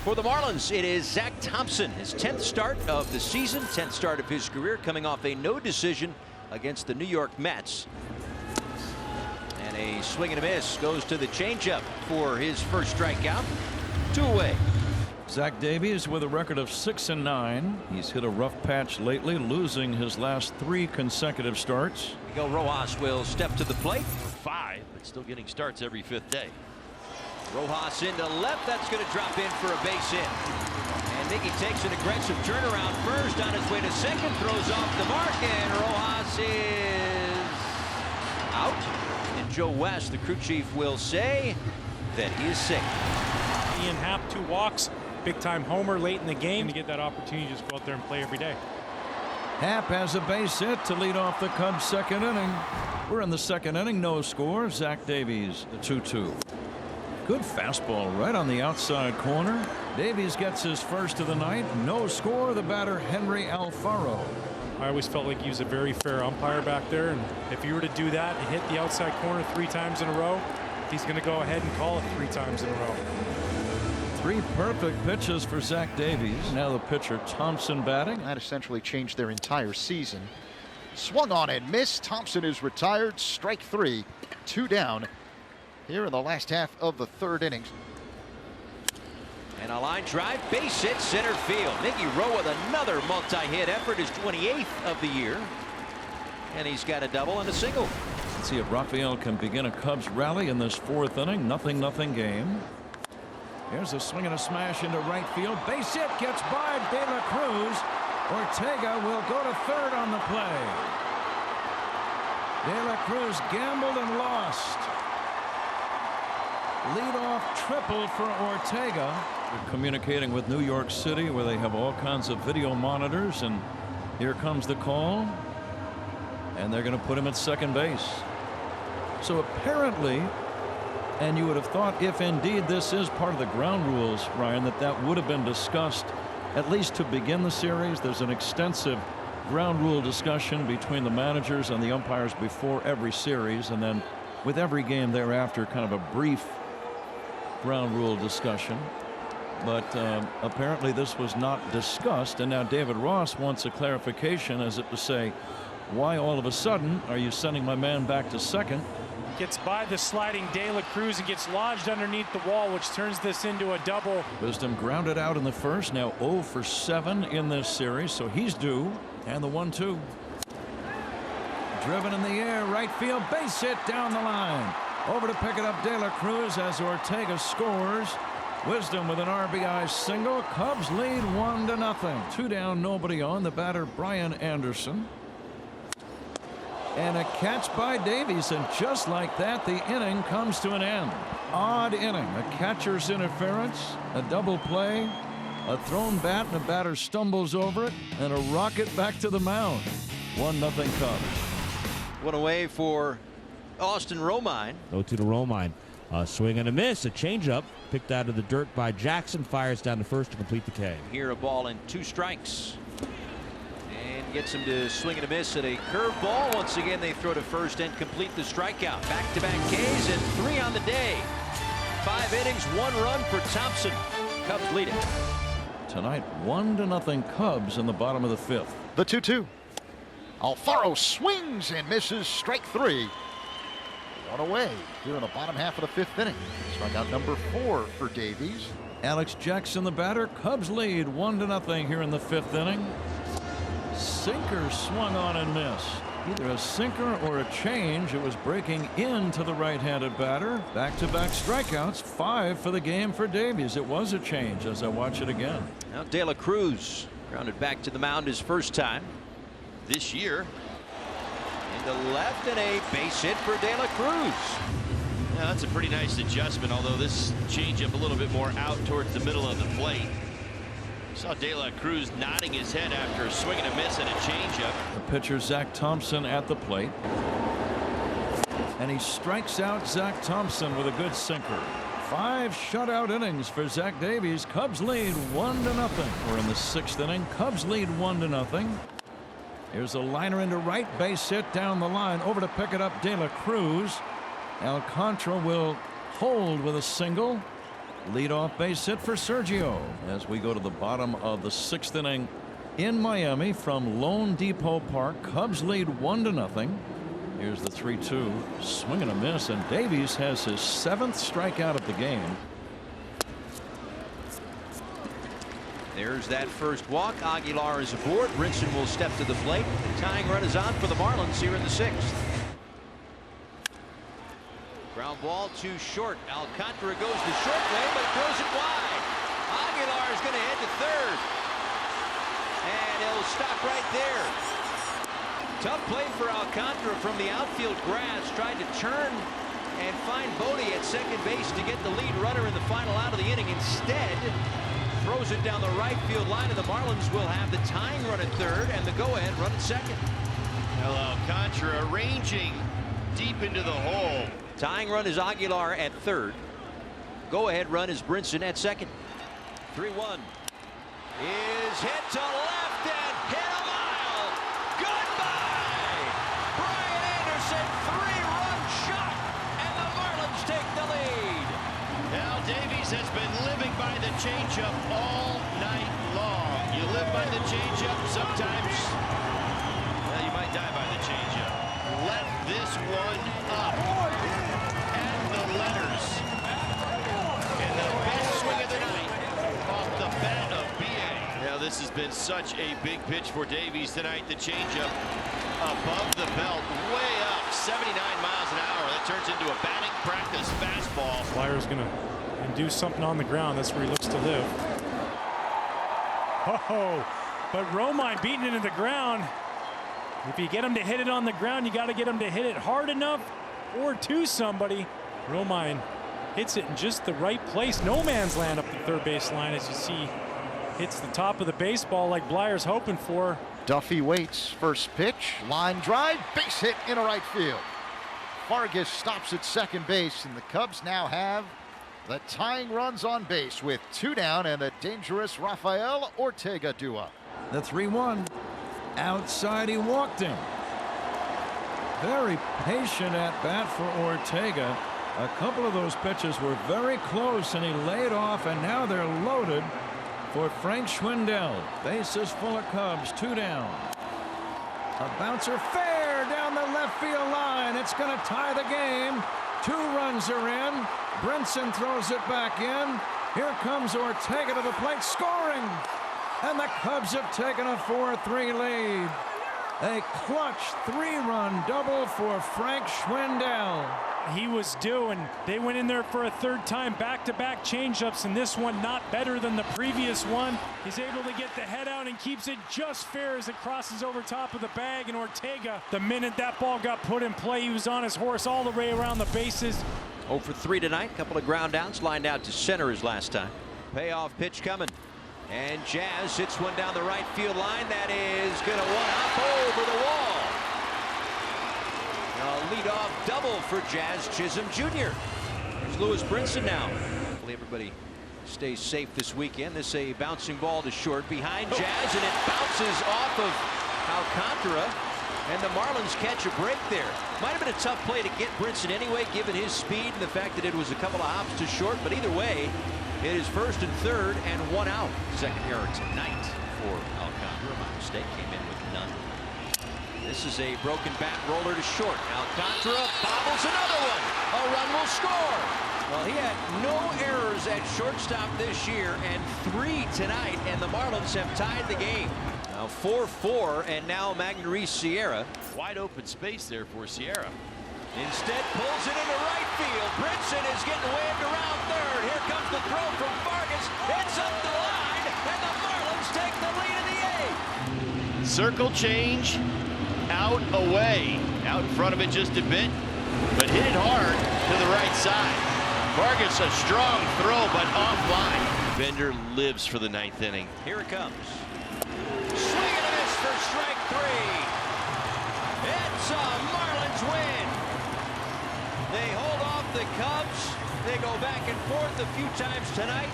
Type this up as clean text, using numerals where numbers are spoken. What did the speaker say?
For the Marlins, it is Zach Thompson, his 10th start of the season, 10th start of his career, coming off a no decision against the New York Mets. And a swing and a miss goes to the changeup for his first strikeout. 2 away. Zach Davies with a record of 6-9. He's hit a rough patch lately, losing his last 3 consecutive starts. Miguel Rojas will step to the plate. 5, but still getting starts every 5th day. Rojas into left. That's going to drop in for a base hit. And Mickey takes an aggressive turnaround first on his way to second. Throws off the mark, and Rojas is out. And Joe West, the crew chief, will say that he is sick. Ian Happ, 2 walks. Big time homer late in the game to get that opportunity to just go out there and play every day. Happ has a base hit to lead off the Cubs' second inning. We're in the second inning, no score. Zach Davies, the 2-2. Good fastball right on the outside corner. Davies gets his first of the night. No score. The batter, Henry Alfaro. I always felt like he was a very fair umpire back there, and if you were to do that and hit the outside corner 3 times in a row, he's going to go ahead and call it 3 times in a row. 3 perfect pitches for Zach Davies. Now the pitcher, Thompson, batting. That essentially changed their entire season. Swung on and missed. Thompson is retired. Strike 3. 2 down here in the last half of the 3rd inning. And a line drive, base hit, center field. Mickey Rowe with another multi-hit effort, his 28th of the year. And he's got a double and a single. Let's see if Rafael can begin a Cubs rally in this 4th inning. 0-0 game. Here's a swing and a smash into right field. Base hit gets by De La Cruz. Ortega will go to 3rd on the play. De La Cruz gambled and lost. Leadoff triple for Ortega. They're communicating with New York City, where they have all kinds of video monitors, and here comes the call, and they're going to put him at second base. So apparently, and you would have thought, if indeed this is part of the ground rules, Ryan, that would have been discussed at least to begin the series. There's an extensive ground rule discussion between the managers and the umpires before every series, and then with every game thereafter, kind of a brief ground rule discussion. But apparently this was not discussed, and now David Ross wants a clarification, as if to say, why all of a sudden are you sending my man back to second? Gets by the sliding De La Cruz and gets lodged underneath the wall, which turns this into a double. Wisdom grounded out in the first, now 0 for 7 in this series, so he's due. And the 1-2. Driven in the air, right field, base hit down the line. Over to pick it up, De La Cruz, as Ortega scores. Wisdom with an RBI single. Cubs lead 1-0. 2 down, nobody on. The batter, Brian Anderson. And a catch by Davies, and just like that, the inning comes to an end. Odd inning. A catcher's interference, a double play, a thrown bat, and a batter stumbles over it, and a rocket back to the mound. 1-0 Cubs. 1 away for Austin Romine. 0-2 to Romine. A swing and a miss. A changeup picked out of the dirt by Jackson. Fires down to first to complete the K. Here a ball and 2 strikes. And gets him to swing and a miss at a curveball. Once again, they throw to first and complete the strikeout. Back-to-back Ks and 3 on the day. 5 innings, 1 run for Thompson. Cubs lead it. Tonight, 1-0 Cubs in the bottom of the 5th. The 2-2. Alfaro swings and misses. Strike 3. 1 away here in the bottom half of the 5th inning. Strikeout number 4 for Davies. Alex Jackson, the batter. Cubs lead 1-0 here in the 5th inning. Sinker swung on and missed. Either a sinker or a change. It was breaking into the right-handed batter. Back-to-back strikeouts. 5 for the game for Davies. It was a change as I watch it again. Now De La Cruz grounded back to the mound his first time this year. Into left, and a base hit for De La Cruz. Now, that's a pretty nice adjustment, although this changeup a little bit more out towards the middle of the plate. Saw De La Cruz nodding his head after a swing and a miss and a changeup. The pitcher, Zach Thompson, at the plate. And he strikes out Zach Thompson with a good sinker. 5 shutout innings for Zach Davies. Cubs lead 1-0. We're in the 6th inning. Cubs lead 1-0. Here's a liner into right, base hit down the line. Over to pick it up, De La Cruz. Alcantara will hold with a single. Leadoff base hit for Sergio as we go to the bottom of the 6th inning in Miami from Lone Depot Park. Cubs lead 1-0. Here's the 3-2 swing and a miss, and Davies has his 7th strikeout of the game. There's that first walk. Aguilar is aboard. Brinson will step to the plate. The tying run is on for the Marlins here in the 6th. Ground ball too short. Alcantara goes the short way, but throws it wide. Aguilar is going to head to third. And he'll stop right there. Tough play for Alcantara from the outfield grass. Tried to turn and find Bodie at second base to get the lead runner in the final out of the inning. Instead, throws it down the right field line, and the Marlins will have the tying run at third and the go-ahead run at second. Alcantara ranging deep into the hole. Tying run is Aguilar at third. Go-ahead run is Brinson at second. 3-1 is hit to left and hit a mile. Goodbye! Brian Anderson, 3-run shot, and the Marlins take the lead. Now Davies has been living by the changeup all night long. You live by the changeup, sometimes, well, you might die by the changeup. Left this one up. And the letters. And the best swing of the night off the bat of B.A. Now this has been such a big pitch for Davies tonight. The changeup above the belt, way up, 79 miles an hour. That turns into a batting practice fastball. Flyer's going to do something on the ground. That's where he looks to live. Oh, but Romine beating it into the ground. If you get him to hit it on the ground, you got to get him to hit it hard enough or to somebody. Romine hits it in just the right place. No man's land up the third base line, as you see. Hits the top of the baseball like Blyer's hoping for. Duffy waits. First pitch. Line drive. Base hit into right field. Vargas stops at second base, and the Cubs now have the tying runs on base with 2 down and a dangerous Rafael Ortega due up. The 3-1. Outside, he walked him. Very patient at bat for Ortega. A couple of those pitches were very close, and he laid off, and now they're loaded for Frank Schwindel. Bases full of Cubs, 2 down. A bouncer fair down the left field line. It's going to tie the game. 2 runs are in. Brinson throws it back in. Here comes Ortega to the plate, scoring. And the Cubs have taken a 4-3 lead. A clutch 3-run double for Frank Schwindel. He was due, and they went in there for a third time. Back-to-back changeups, and this one not better than the previous one. He's able to get the head out and keeps it just fair as it crosses over top of the bag. And Ortega, the minute that ball got put in play, he was on his horse all the way around the bases. 0 for 3 tonight. Couple of ground outs. Lined out to center his last time. Payoff pitch coming. And Jazz hits one down the right field line. That is going to one-up over the wall. A leadoff double for Jazz Chisholm Jr. There's Lewis Brinson now. Hopefully everybody stays safe this weekend. This is a bouncing ball to short behind Jazz, and it bounces off of Alcantara. And the Marlins catch a break there. Might have been a tough play to get Brinson anyway, given his speed and the fact that it was a couple of hops to short. But either way, it is first and third and 1 out. Second error tonight for Alcantara. My mistake, came in with none. This is a broken bat roller to short. Alcantara bobbles another one. A run will score. Well, he had no errors at shortstop this year and 3 tonight, and the Marlins have tied the game. Now 4-4, and now Magneuris Sierra. Wide open space there for Sierra. Instead pulls it into right field. Brinson is getting waved around third. Here comes the throw from Vargas. It's up the line, and the Marlins take the lead in the 8th. Circle change. Out, away. Out in front of it just a bit, but hit it hard to the right side. Vargas, a strong throw, but offline. Bender lives for the 9th inning. Here it comes. Swing and a miss for strike 3. It's a Marlins win. They hold off the Cubs. They go back and forth a few times tonight.